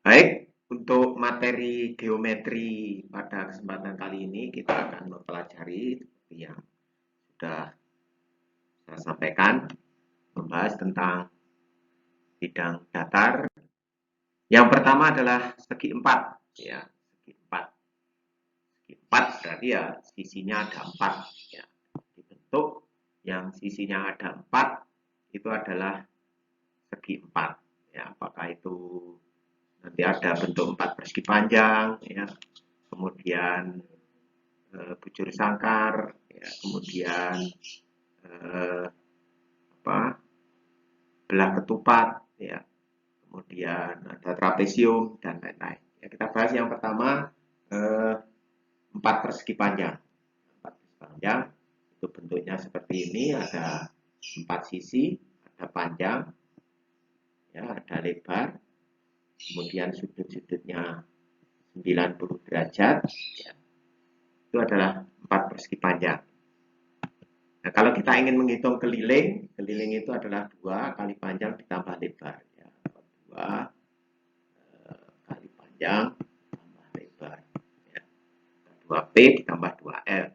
Baik, untuk materi geometri pada kesempatan kali ini kita akan mempelajari seperti yang sudah saya sampaikan, membahas tentang bidang datar. Yang pertama adalah segi empat, ya, segi empat. Segi empat berarti ya sisinya ada empat, ya. Dibentuk yang sisinya ada empat itu adalah segi empat, ya. Apakah itu nanti ada bentuk empat persegi panjang, ya, kemudian bujur sangkar, ya, kemudian eh, apa, belah ketupat, ya, kemudian ada trapesium dan lain-lain. Ya, kita bahas yang pertama eh, empat persegi panjang. Empat persegi panjang itu bentuknya seperti ini, ada empat sisi, ada panjang, ya, ada lebar, kemudian sudut-sudutnya 90 derajat, ya, itu adalah empat persegi panjang. Nah, kalau kita ingin menghitung keliling, keliling itu adalah 2 kali panjang ditambah lebar. Ya, 2 kali panjang ditambah lebar. Ya, 2P ditambah 2L.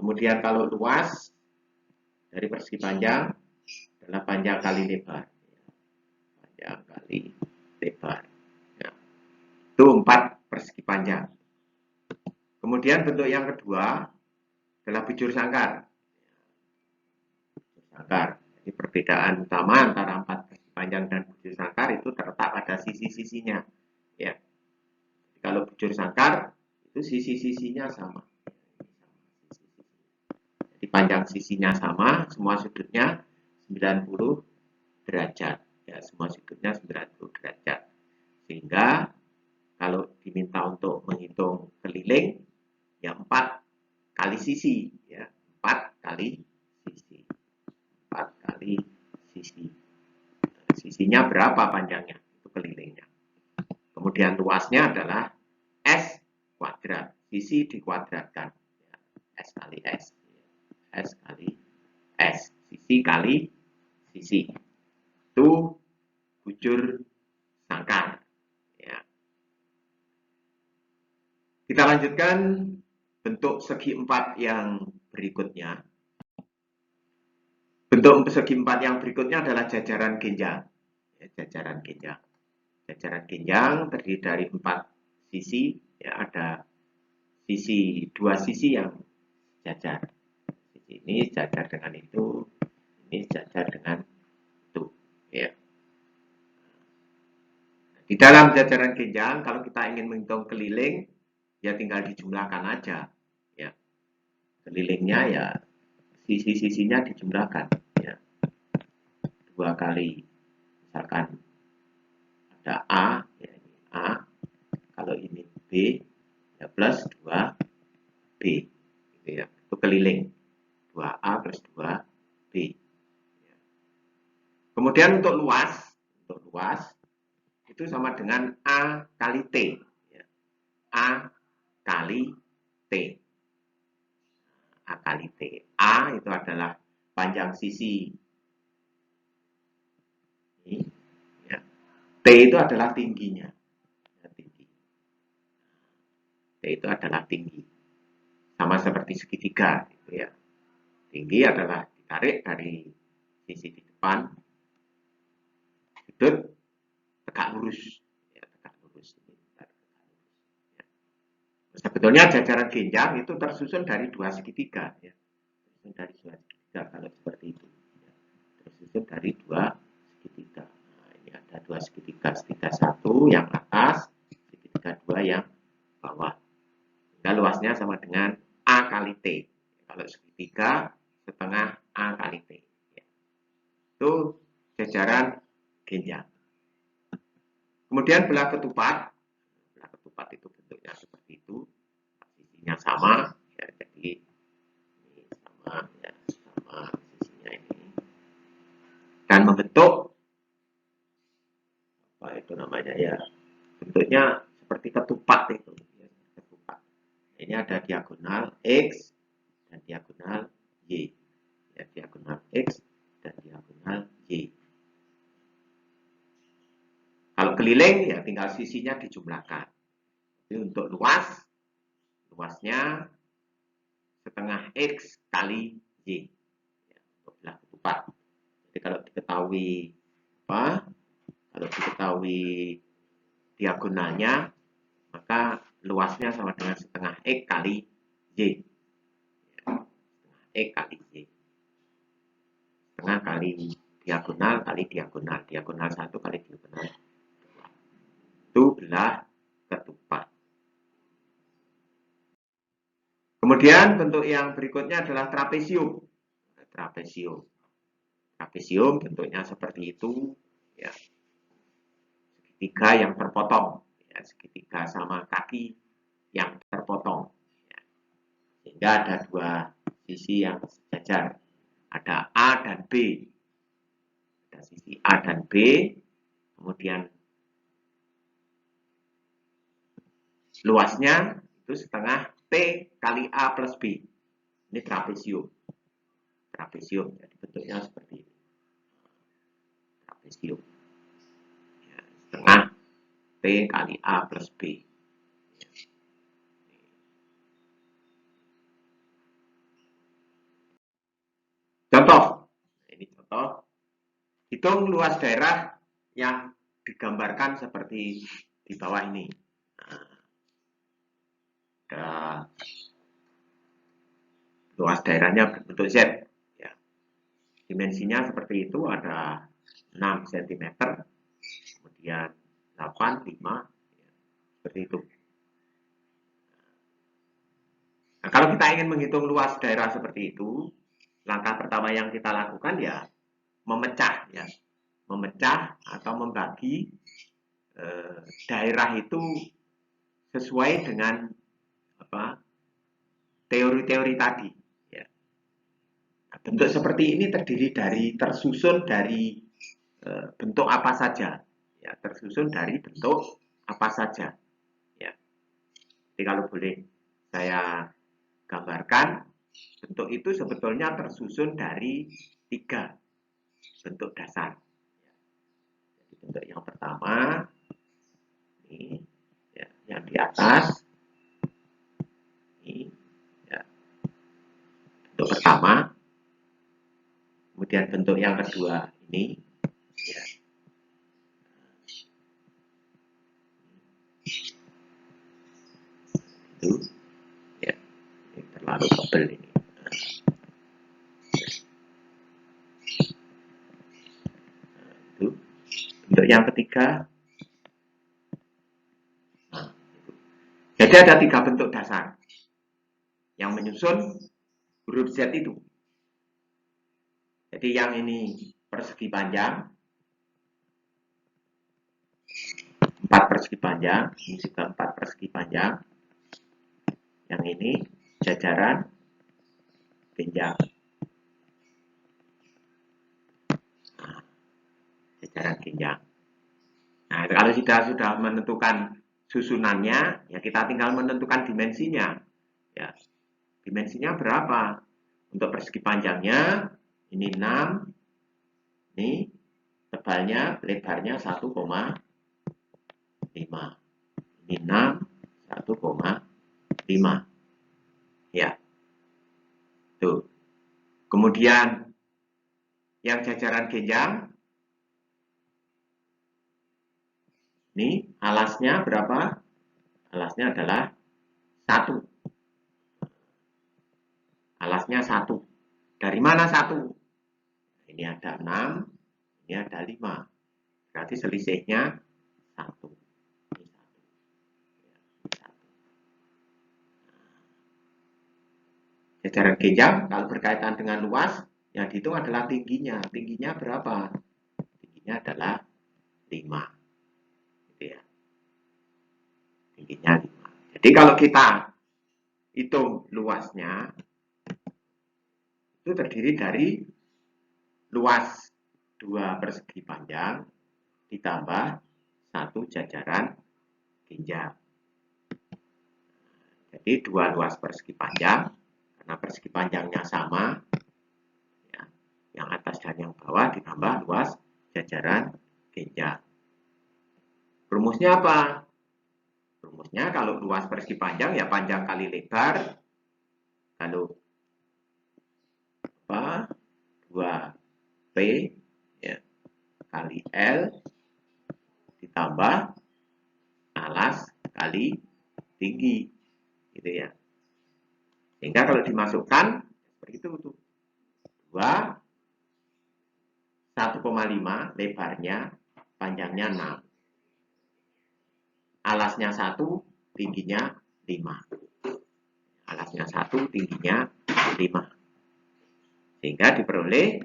Kemudian kalau luas dari persegi panjang adalah panjang kali lebar. Ya, panjang kali lebar. Ya, itu 4 persegi panjang. Kemudian bentuk yang kedua adalah bujur sangkar. Sangkar. Jadi perbedaan utama antara 4 persegi panjang dan bujur sangkar itu terletak pada sisi-sisinya. Ya. Jadi kalau bujur sangkar itu sisi-sisinya sama. Jadi panjang sisinya sama, semua sudutnya 90 derajat. Ya, semua sudutnya 90 derajat. Sehingga kalau diminta untuk menghitung keliling, ya 4 kali sisi, ya, 4 kali sisi. 4 kali sisi. Sisinya berapa panjangnya? Itu kelilingnya. Kemudian luasnya adalah S kuadrat. Sisi dikuadratkan. S kali S. S kali S. Sisi kali sisi. Itu bujur sangkar. Ya. Kita lanjutkan bentuk segi empat yang berikutnya. Bentuk segi empat yang berikutnya adalah jajaran genjang. Ya, jajaran genjang. Jajaran genjang terdiri dari 4 sisi. Ya, ada dua sisi yang jajar. Sisi ini jajar dengan itu, ini jajar dengan itu. Ya. Di dalam jajaran genjang, kalau kita ingin menghitung keliling, ya tinggal dijumlahkan aja. Ya. Kelilingnya ya sisi-sisinya dijumlahkan. Ya. 2 kali, misalkan ada A, ya ini A, kalau ini B, ya plus 2B. Gitu ya. Itu keliling. 2A plus 2B. Ya. Kemudian untuk luas itu sama dengan A kali T. Ya. A kali T. A kali T. A itu adalah panjang sisi ini. Ya. T itu adalah tingginya. Ya, tinggi. T itu adalah tinggi. Sama seperti segitiga. Gitu ya. Tinggi adalah ditarik dari sisi di depan. Sudut tegak lurus. Ya, tegak lurus. Ya. Sebetulnya jajaran genjang itu tersusun dari 2 segitiga. Ya. Tersusun dari 2 segitiga kalau seperti itu. Ya. Tersusun dari 2 segitiga. Nah, ini ada 2 segitiga. Segitiga 1 yang atas, segitiga 2 yang bawah. Sehingga luasnya sama dengan A kali T. Kalau segitiga, setengah A kali T. Ya. Itu jajaran genjang. Kemudian belah ketupat. Belah ketupat itu bentuknya seperti itu. Sisinya sama. Ya, jadi ini sama, ya, sama sisinya ini. Dan membentuk apa itu namanya ya? Bentuknya seperti ketupat itu. Ya, ketupat. Ini ada diagonal X dan diagonal Y. Ya, diagonal X dan diagonal Y. Kalau keliling, ya tinggal sisinya dijumlahkan. Jadi untuk luasnya setengah X kali Y. Ya, untuk belah ketupat. Jadi kalau diketahui diagonalnya, maka luasnya sama dengan setengah X kali Y. Setengah X kali Y. Setengah kali diagonal kali diagonal. Diagonal 1 kali diagonal 2. Itu belah ketupat. Kemudian bentuk yang berikutnya adalah trapesium. Trapesium bentuknya seperti itu, ya. Segitiga yang terpotong, ya, segitiga sama kaki yang terpotong. Ya. Sehingga ada dua sisi yang sejajar. Ada A dan B. Ada sisi A dan B, kemudian luasnya itu setengah T kali A plus B. Ini trapesium. Jadi bentuknya seperti ini. Trapesium. Ya, setengah T kali A plus B. Contoh. Ini contoh. Hitung luas daerah yang digambarkan seperti di bawah ini. Nah, luas daerahnya berbentuk Z. Ya. Dimensinya seperti itu, ada 6 cm, kemudian 8, 5, ya, seperti itu. Nah, kalau kita ingin menghitung luas daerah seperti itu, langkah pertama yang kita lakukan ya memecah atau membagi daerah itu sesuai dengan teori-teori tadi. Ya. Nah, bentuk seperti ini tersusun dari bentuk apa saja. Ya, tersusun dari bentuk apa saja. Ya. Jadi kalau boleh saya gambarkan, bentuk itu sebetulnya tersusun dari 3 bentuk dasar. Jadi bentuk yang pertama, ini, ya, yang di atas, ini, ya, bentuk pertama. Kemudian bentuk yang kedua ini, ya, itu, ya, ini terlalu tebal ini. Bentuk yang ketiga, nah, jadi ada 3 bentuk dasar yang menyusun huruf Z itu. Jadi yang ini persegi panjang, 4 persegi panjang, ini juga 4 persegi panjang. Yang ini jajaran genjang. Nah, jajaran genjang. Nah, kalau sudah menentukan susunannya, ya kita tinggal menentukan dimensinya. Ya, dimensinya berapa? Untuk persegi panjangnya, ini 6, ini tebalnya, lebarnya 1,5. Ini 6, 1,5. Ya. Tuh. Kemudian yang jajaran genjang, ini alasnya berapa? Alasnya adalah 1. Alasnya 1. Dari mana 1? Ini ada 6, ini ada 5. Berarti selisihnya 1. Jajaran genjang kalau berkaitan dengan luas, yang dihitung adalah tingginya. Tingginya berapa? Tingginya adalah 5. Gitu ya. Tingginya 5. Jadi kalau kita hitung luasnya, itu terdiri dari luas 2 persegi panjang ditambah 1 jajaran genjang. Jadi 2 luas persegi panjang, karena persegi panjangnya sama, ya, yang atas dan yang bawah ditambah luas jajaran genjang. Rumusnya apa? Rumusnya kalau luas persegi panjang ya panjang kali lebar. Kalau apa? 2P ya, kali L ditambah alas kali tinggi. Gitu ya. Sehingga kalau dimasukkan seperti itu tuh. 2 1,5 lebarnya, panjangnya 6. Alasnya 1, tingginya 5. Alasnya 1, tingginya 5. Sehingga diperoleh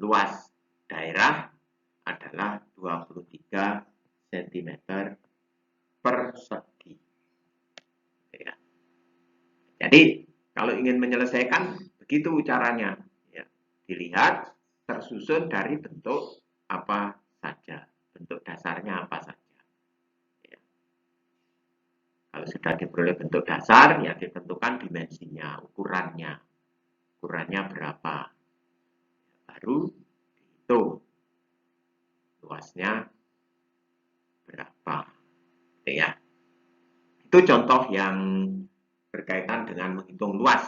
luas daerah adalah 23 cm persegi. Ya. Jadi, kalau ingin menyelesaikan, begitu caranya. Ya. Dilihat tersusun dari bentuk apa saja. Bentuk dasarnya apa saja. Ya. Kalau sudah diperoleh bentuk dasar, ya ditentukan dimensinya, ukurannya. Ukurannya berapa. Baru dihitung luasnya berapa. Gitu ya. Itu contoh yang berkaitan dengan menghitung luas.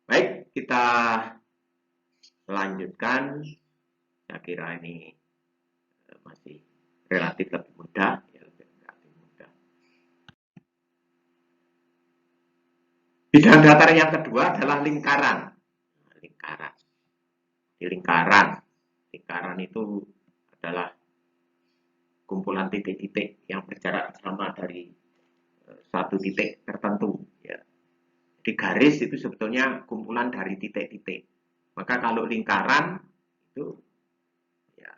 Baik, kita lanjutkan. Saya kira ini masih relatif lebih mudah. Ya, relatif mudah. Bidang datar yang kedua adalah lingkaran. Lingkaran. Di lingkaran itu adalah kumpulan titik-titik yang berjarak sama dari satu titik tertentu. Ya. Di garis itu sebetulnya kumpulan dari titik-titik. Maka kalau lingkaran itu ya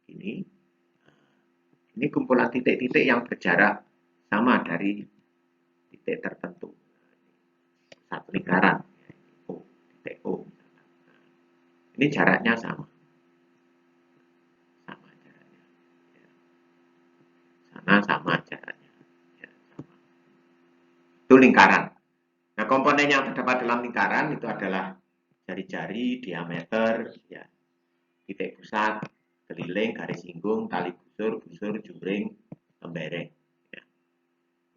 begini. Ini kumpulan titik-titik yang berjarak sama dari titik tertentu. Satu lingkaran. O, titik O. Ini jaraknya sama. Sama jaraknya. Ya. Sana sama jaraknya. Ya, sama. Itu lingkaran. Nah, komponen yang terdapat dalam lingkaran itu adalah jari-jari, diameter, ya, titik pusat, keliling, garis singgung, tali busur, jumbring, lembereng. Ya.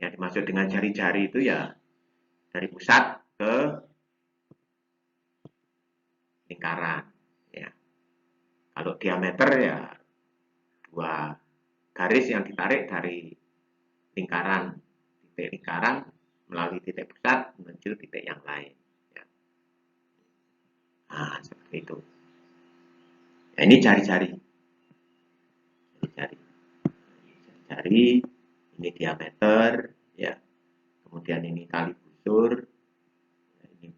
Yang dimaksud dengan jari-jari itu ya dari pusat ke lingkaran. Ya. Kalau diameter ya 2 garis yang ditarik dari lingkaran, titik lingkaran melalui titik pusat menuju titik yang lain. Ya. Nah, seperti itu. Ya, ini jari-jari. Jari, ini diameter, ya. Kemudian ini tali busur, ini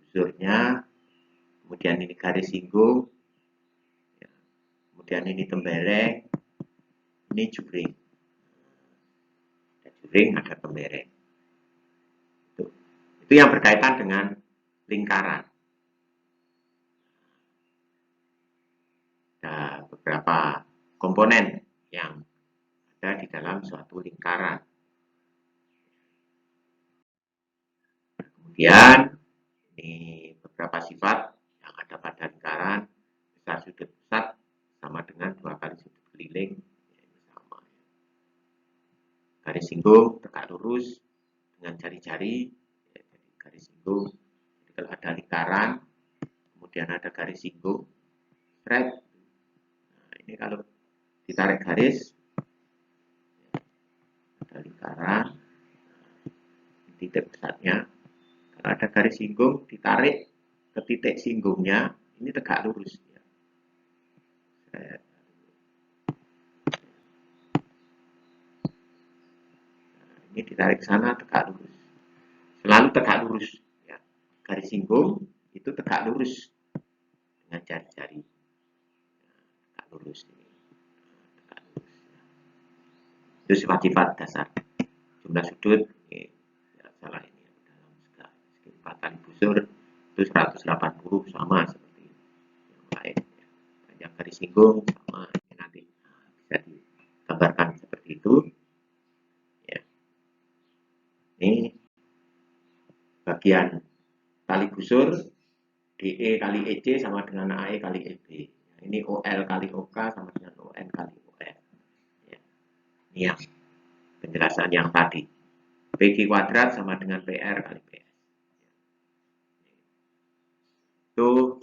busurnya, kemudian ini garis singgung, ya. Kemudian ini tembereng, ini jumbring. Ada jumbring, ada tembereng. Itu yang berkaitan dengan lingkaran. Ada beberapa komponen yang ada di dalam suatu lingkaran. Kemudian ini beberapa sifat yang ada pada lingkaran. Besar sudut pusat sama dengan 2 kali sudut keliling. Ya, ini sama. Garis singgung tegak lurus dengan jari-jari. Ya, jadi garis singgung. Jadi kalau ada lingkaran, kemudian ada garis singgung, thread. Nah, ini kalau ditarik garis, ada lingkaran, titik pusatnya. Kalau ada garis singgung, ditarik ke titik singgungnya, ini tegak lurus. Ya. Nah, ini ditarik ke sana, tegak lurus. Selalu tegak lurus. Ya. Garis singgung itu tegak lurus dengan jari-jari. Nah, tegak lurus ini. Tegak lurus. Itu sifat-sifat dasar. Jumlah sudut, ini, ya, salah ini. Dalam segi 4 kali busur, itu 180 sama seperti yang lain. Panjang garis singgung sama ini nanti bisa digambarkan seperti itu. Ya. Ini bagian tali busur DE kali EC sama dengan AE kali EB. Ini OL kali OK sama dengan ON kali OL. Ya. Ini yang penjelasan yang tadi. PQ kuadrat sama dengan PR kali PS. Itu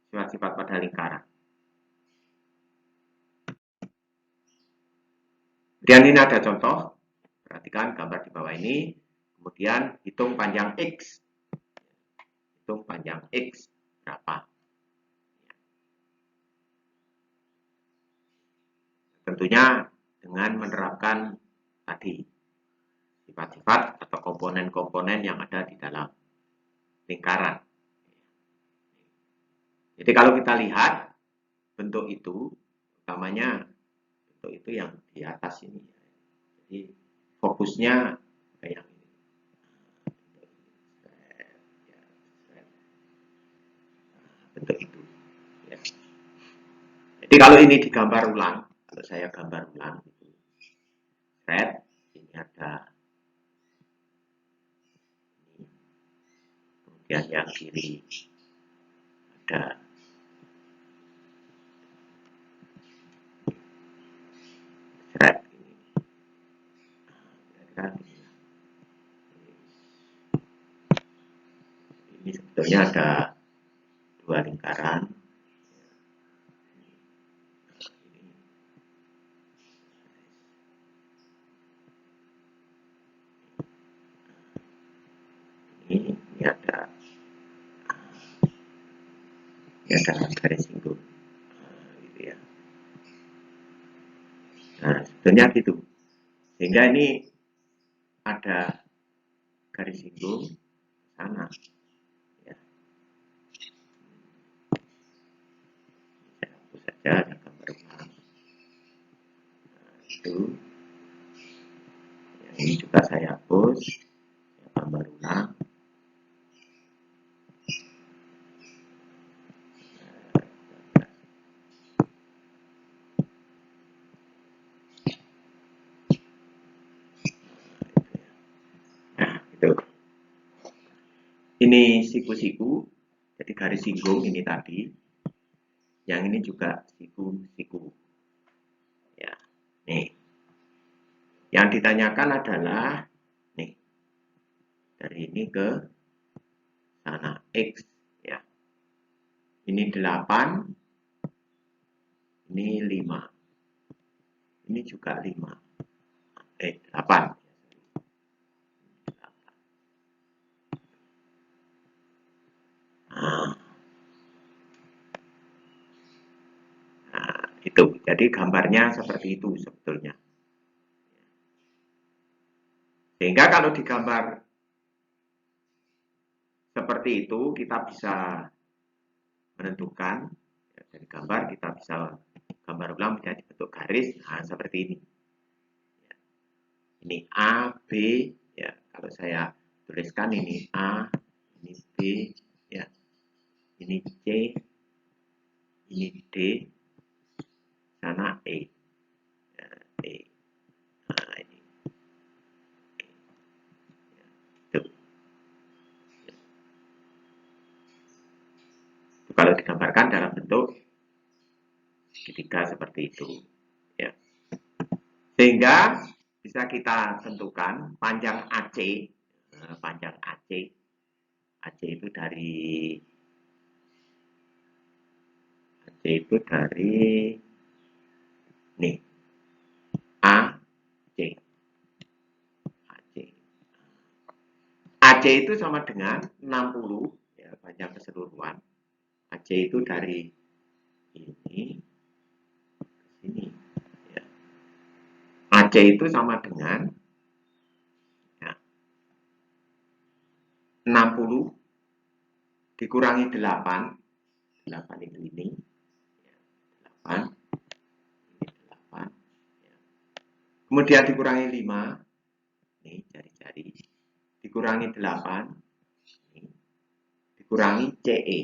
sifat-sifat pada lingkaran. Kemudian ini ada contoh. Perhatikan gambar di bawah ini. Kemudian hitung panjang X. Hitung panjang X berapa. Tentunya dengan menerapkan tadi sifat-sifat atau komponen-komponen yang ada di dalam lingkaran. Jadi kalau kita lihat bentuk itu, utamanya bentuk itu yang di atas ini. Jadi fokusnya kayak ini. Bentuk itu. Ya. Jadi kalau ini digambar ulang, kalau saya gambar ulang, ini ada ini. Kemudian yang kiri ada ini sebetulnya ada dua lingkaran. Ini ada garis singgung, gitu ya. Nah, sebetulnya gitu. Sehingga ini ada garis singgung sana. Ya. Saya hapus saja, ada gambar ulang. Nah, itu. Yang ini juga saya hapus, saya gambar ulang. Nah, itu. Ini siku-siku, jadi garis singgung ini tadi. Yang ini juga siku-siku. Ya, nih. Yang ditanyakan adalah nih. Dari ini ke sana X ya. Ini 8. Ini 5. Ini juga 5. 8. Nah, itu. Jadi gambarnya seperti itu sebetulnya. Sehingga kalau digambar seperti itu kita bisa menentukan ya, dari gambar kita bisa gambar ulang menjadi bentuk garis. Nah, seperti ini. Ini A, B, ya kalau saya tuliskan ini A, ini B, ya ini C, ini D, sana E, ya, E. Nah, ini. Itu. Itu kalau digambarkan dalam bentuk segitiga seperti itu, ya. Sehingga bisa kita tentukan panjang AC, panjang AC, AC itu dari nih AC, AC itu sama dengan 60 ya, panjang keseluruhan. AC itu dari ini ke sini. Ya. AC itu sama dengan ya, 60 dikurangi 8. 8 itu ini. Ya, 8. Ini 8. Ya. Kemudian dikurangi 5. Nih, jari-jari. Dikurangi 8. Nih. Dikurangi CE.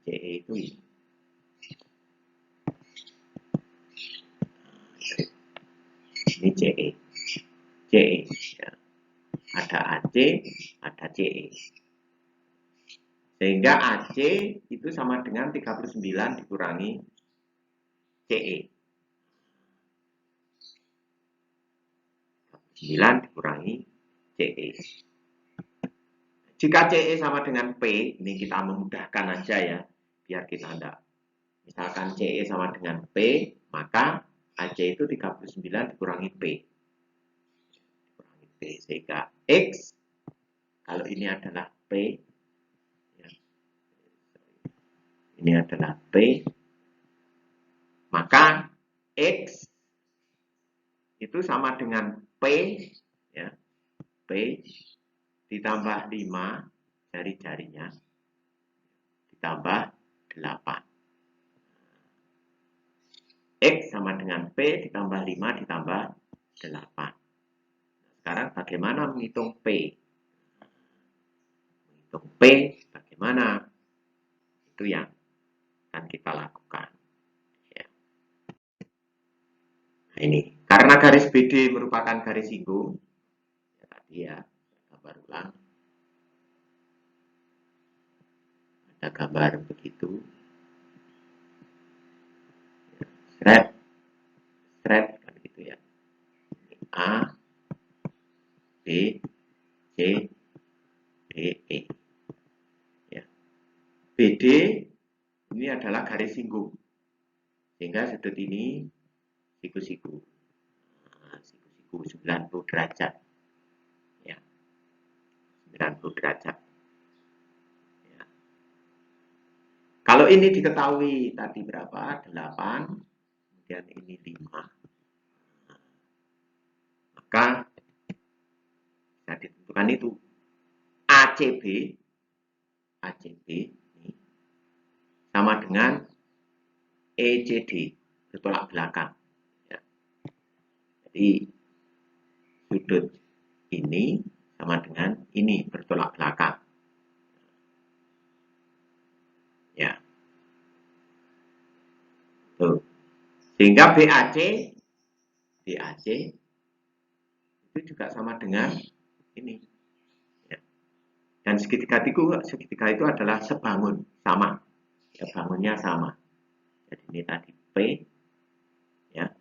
CE itu ini. Ini CE. CE. Ya. Ada AC, ada CE. Sehingga AC itu sama dengan 39 dikurangi CE. 9 dikurangi CE. Jika CE sama dengan P, ini kita memudahkan aja ya, biar kita enggak. Misalkan CE sama dengan P, maka AC itu 39 dikurangi P. Dikurangi P, sehingga X, kalau ini adalah P, ya, ini adalah P, maka X itu sama dengan P, ya, P ditambah 5 jari-jarinya, ditambah 8. X sama dengan P ditambah 5 ditambah 8. Sekarang bagaimana menghitung P? Menghitung P bagaimana? Itu yang akan kita lakukan. Ya. Nah, ini. Karena garis BD merupakan garis singgung, ya, tadi ya, gambar ulang. Ada gambar begitu. Thread, kan gitu ya. A, B, C, D, E. Ya. BD ini adalah garis singgung, sehingga sudut ini siku-siku. Nah, siku-siku 90 derajat. Ya. 90 derajat. Ya. Kalau ini diketahui tadi berapa? 8. Kemudian ini 5. Maka bisa ditentukan itu ACB ini sama dengan ECD, bertolak belakang. Ya. Jadi sudut ini sama dengan ini, bertolak belakang. Ya. Tuh. Sehingga BAC itu juga sama dengan ini. Ya. Dan segitiga itu adalah sebangun, sama. Ya, bangunnya sama. Jadi ini tadi P, ya.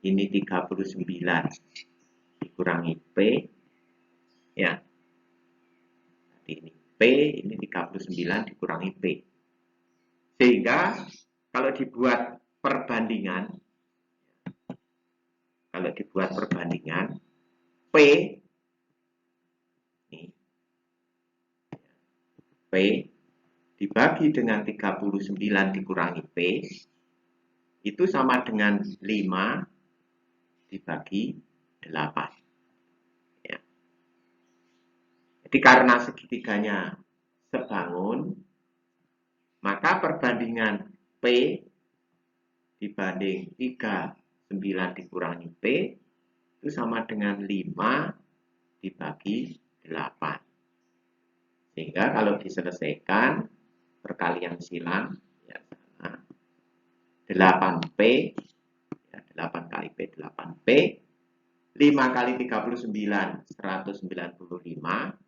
Ini 39 dikurangi P, ya. Jadi ini P, ini 39 dikurangi P. Sehingga kalau dibuat perbandingan, P ini, P dibagi dengan 39 dikurangi P itu sama dengan 5 dibagi 8. Ya. Jadi karena segitiganya sebangun, maka perbandingan P dibanding 39 dikurangi P itu sama dengan 5 dibagi 8. Sehingga kalau diselesaikan perkalian silang, ya, 8P, ya, 8 kali P, 8P, 5 kali 39, 195,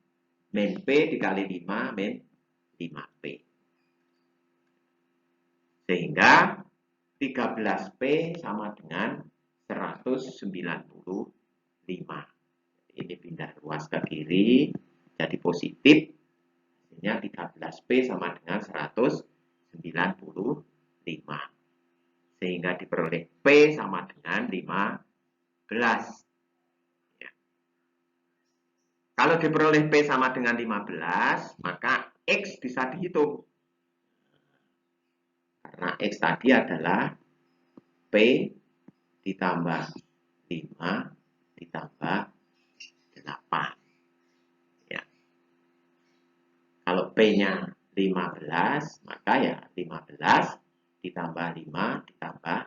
min P dikali 5, min 5P. Sehingga 13P sama dengan 195. Ini pindah ruas ke kiri, jadi positif. Hasilnya 13P sama dengan 195. Sehingga diperoleh P sama dengan 15. Ya. Kalau diperoleh P sama dengan 15, maka X bisa dihitung. Karena X tadi adalah P ditambah 5 ditambah 8. Ya. Kalau P-nya 15, maka ya 15 ditambah 5 ditambah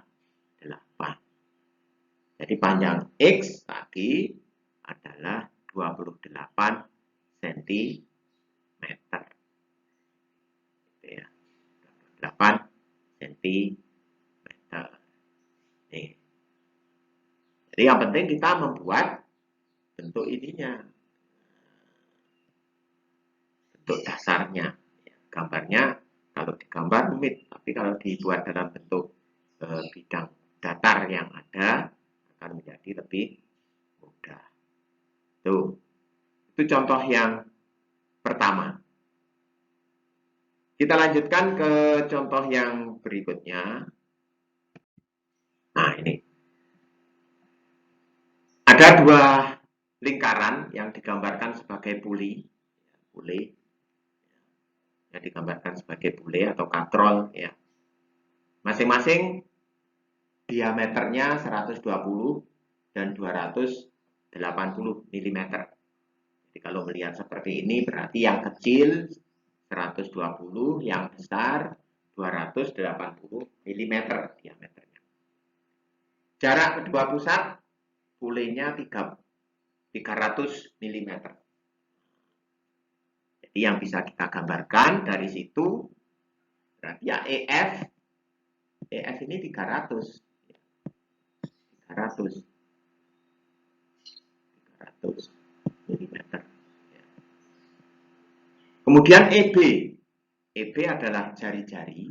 8. Jadi panjang X tadi adalah 28 cm. Gitu ya. 28 cm. Nih. Jadi yang penting kita membuat bentuk ininya, bentuk dasarnya. gambarnya, kalau digambar rumit, tapi kalau dibuat dalam bentuk bidang datar yang ada akan menjadi lebih mudah. Tuh, itu contoh yang pertama. Kita lanjutkan ke contoh yang berikutnya. Nah, ini. Ada dua lingkaran yang digambarkan sebagai bule. Yang digambarkan sebagai bule atau katrol. Ya. Masing-masing diameternya 120 dan 280 mm. Jadi kalau melihat seperti ini berarti yang kecil 120, yang besar 280 mm diameternya. Jarak kedua pusat bulenya 300 mm. Jadi yang bisa kita gambarkan dari situ berarti ya EF ini 300 mm. Kemudian EB adalah jari-jari,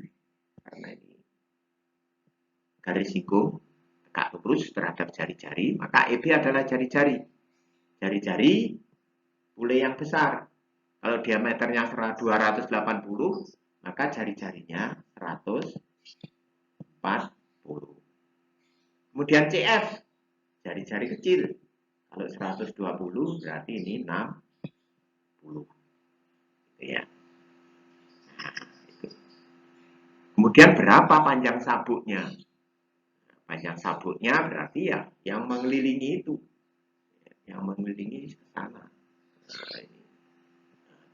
karena ini garis siku tegak lurus terhadap jari-jari, maka EB adalah jari-jari. Jari-jari bule yang besar. Kalau diameternya 280, maka jari-jarinya 140. Kemudian CF, jari-jari kecil. Kalau 120 berarti ini 60. Ya. Nah, itu. Kemudian berapa panjang sabuknya? Panjang sabuknya berarti ya yang mengelilingi itu. Yang mengelilingi ke sana.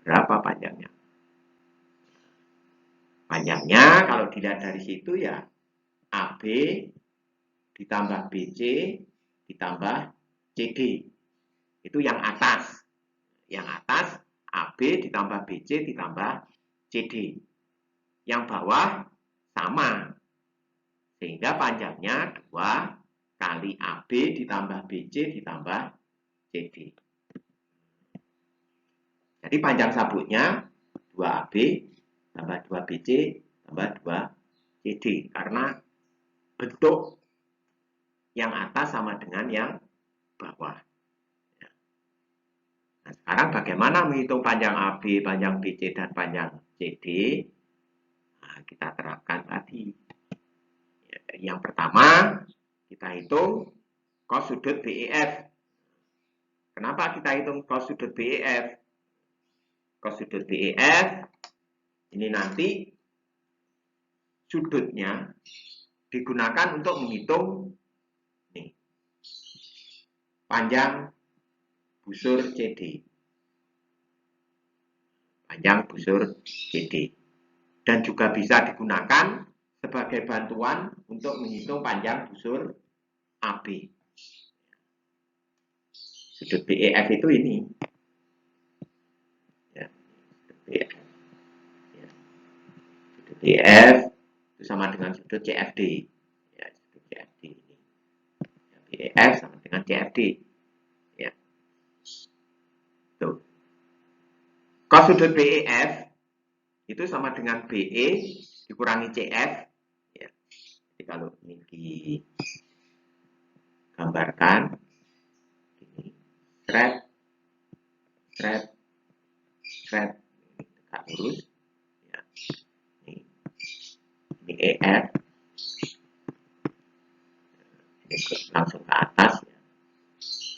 Berapa panjangnya? Panjangnya kalau dilihat dari situ ya AB ditambah BC ditambah CD. Itu yang atas. Yang atas AB ditambah BC ditambah CD. Yang bawah sama. Sehingga panjangnya 2 kali AB ditambah BC ditambah CD. Jadi panjang sabuknya 2AB tambah 2BC tambah 2CD. Karena bentuk yang atas sama dengan yang bawah. Nah, sekarang bagaimana menghitung panjang AB, panjang BC, dan panjang CD? Nah, kita terapkan tadi. Yang pertama, kita hitung cos sudut BEF. Kenapa kita hitung cos sudut BEF? Cos sudut BEF ini nanti sudutnya digunakan untuk menghitung nih, panjang busur CD. Panjang busur CD. Dan juga bisa digunakan sebagai bantuan untuk menghitung panjang busur AB. Sudut BEF itu ini. Ya, sudut BEF. Ya. Sudut BEF itu sama dengan sudut CFD. Ya, sudut CFD ini. Ya, BEF sama dengan CFD. Ya. Tuh. Cos sudut BEF itu sama dengan BE dikurangi CF. Ya. Jadi kalau ini digambarkan ini thread tegak lurus. Ya. Ini EF. Ini langsung ke atas. Ya.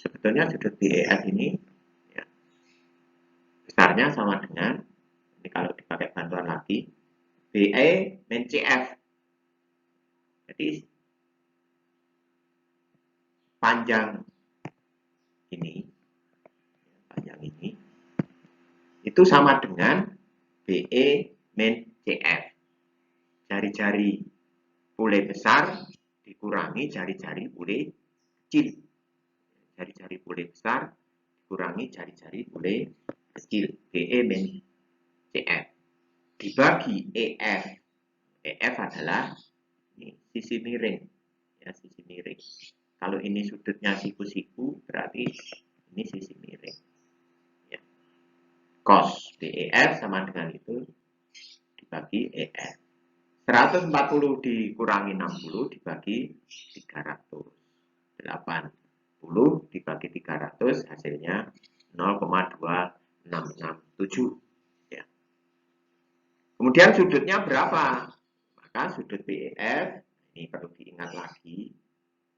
Sebetulnya sudut BEF ini ya, besarnya sama dengan ini kalau dipakai bantuan lagi BE min CF. Jadi panjang ini itu sama dengan BE min CF. Jari-jari bule besar dikurangi jari-jari bule kecil. Jari-jari bule besar dikurangi jari-jari bule kecil. BE min CF. Dibagi EF. EF adalah ini, sisi miring. Ya, sisi miring. Kalau ini sudutnya siku-siku, berarti ini sisi miring. Ya. Cos BEF sama dengan itu dibagi EF. 140 dikurangi 60 dibagi 300. 80 dibagi 300 hasilnya 0,2667. Ya. Kemudian sudutnya berapa? Maka sudut BEF, ini perlu diingat lagi,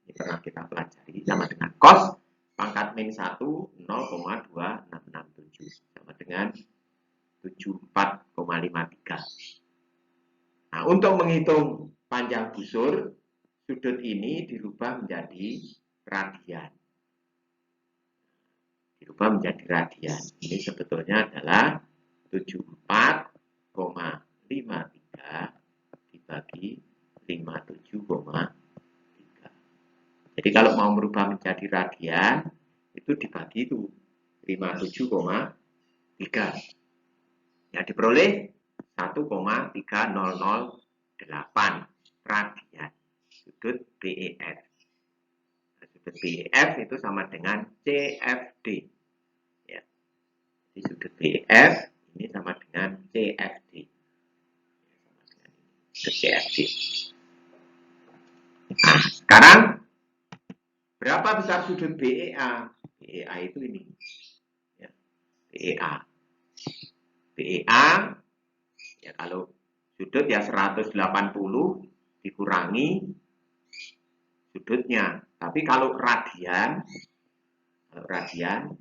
ini pernah kita pelajari, sama dengan cos pangkat min 1 0,2667 sama dengan 74,53. Nah, untuk menghitung panjang busur, sudut ini dirubah menjadi radian. Dirubah menjadi radian. Ini sebetulnya adalah 74,53 dibagi 57,3. Jadi kalau mau merubah menjadi radian, itu dibagi itu 57,3. Ya, diperoleh 1,3008 radian sudut BEF. Sudut BEF itu sama dengan CFD. Ya. Jadi sudut BEF ini sama dengan CFD. CFD. Nah, sekarang berapa besar sudut BEA? BEA itu ini. Ya. BEA. BEA ya kalau sudut ya 180 dikurangi sudutnya. Tapi kalau radian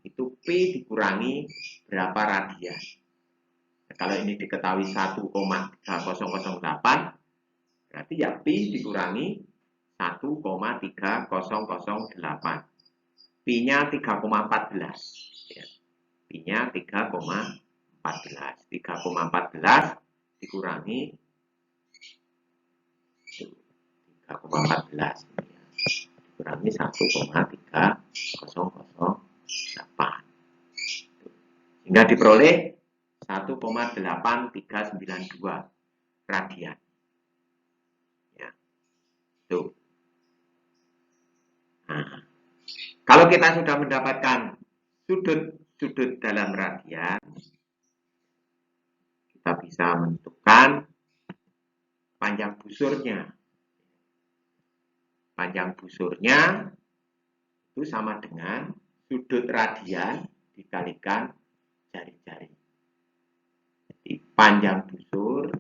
itu P dikurangi berapa radian. Nah, kalau ini diketahui 1,3008 berarti ya P dikurangi 1,3008. Pi-nya 3,14. Ya. Pi-nya 3,14. 3,14 dikurangi 3,14 dikurangi 1,3008 sehingga diperoleh 1,8392 radian. Ya. Tuh. Nah, kalau kita sudah mendapatkan sudut dalam radian, kita bisa menentukan panjang busurnya. Panjang busurnya itu sama dengan sudut radian dikalikan jari-jari. Jadi panjang busur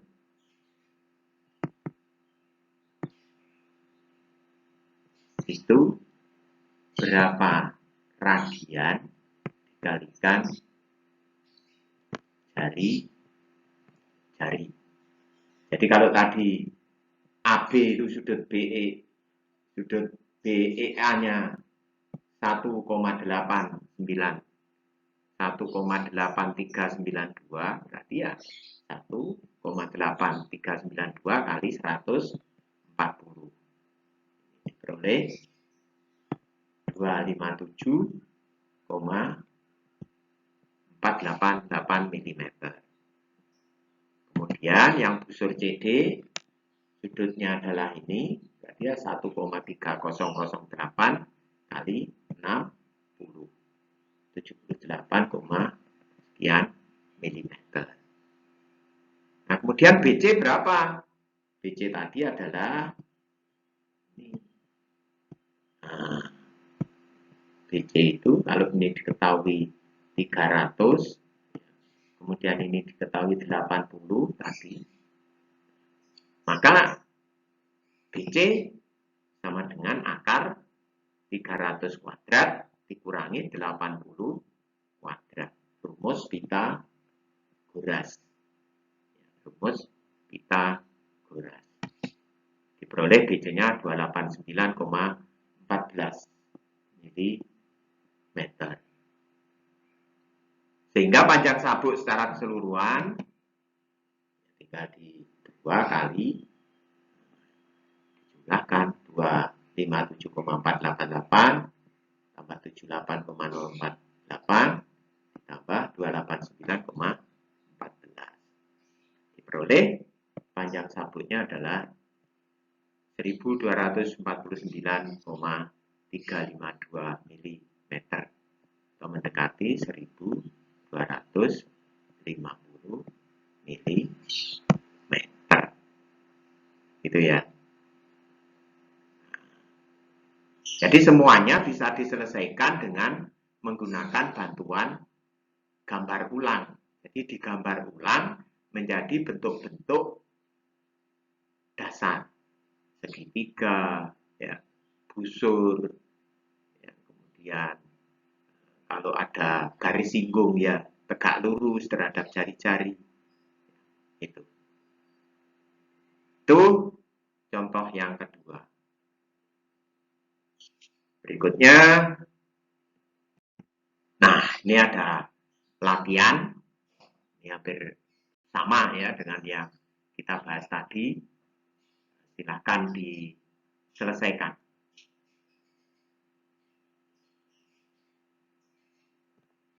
itu berapa radian dikalikan jari-jari. Jadi kalau tadi AB itu sudut BEA-nya 1,8392 berarti ya 1,8392 kali 140 diperoleh 257,488 mm. Kemudian yang busur CD sudutnya adalah ini, berarti ya 1,3008 kali 60, 78, sekian milimeter. Nah, kemudian BC berapa? BC tadi adalah ini. Nah, BC itu kalau ini diketahui 300, kemudian ini diketahui 80 tadi, maka BC sama dengan akar 300 kuadrat dikurangi 80 kuadrat. Rumus Pythagoras. Rumus Pythagoras. Diperoleh BC-nya 289,14 mm. Sehingga panjang sabuk secara keseluruhan ketika di 2 kali dijumlahkan 257,488 tambah 78,048 tambah 289,14 diperoleh panjang sabuknya adalah 1249,352 mm atau mendekati 1250 mm. gitu ya. Jadi semuanya bisa diselesaikan dengan menggunakan bantuan gambar ulang. Jadi digambar ulang menjadi bentuk-bentuk dasar, segitiga, ya, busur, ya, kemudian kalau ada garis singgung ya tegak lurus terhadap jari-jari. Itu contoh yang kedua. Berikutnya, nah ini ada latihan, ini hampir sama ya dengan yang kita bahas tadi. Silakan diselesaikan.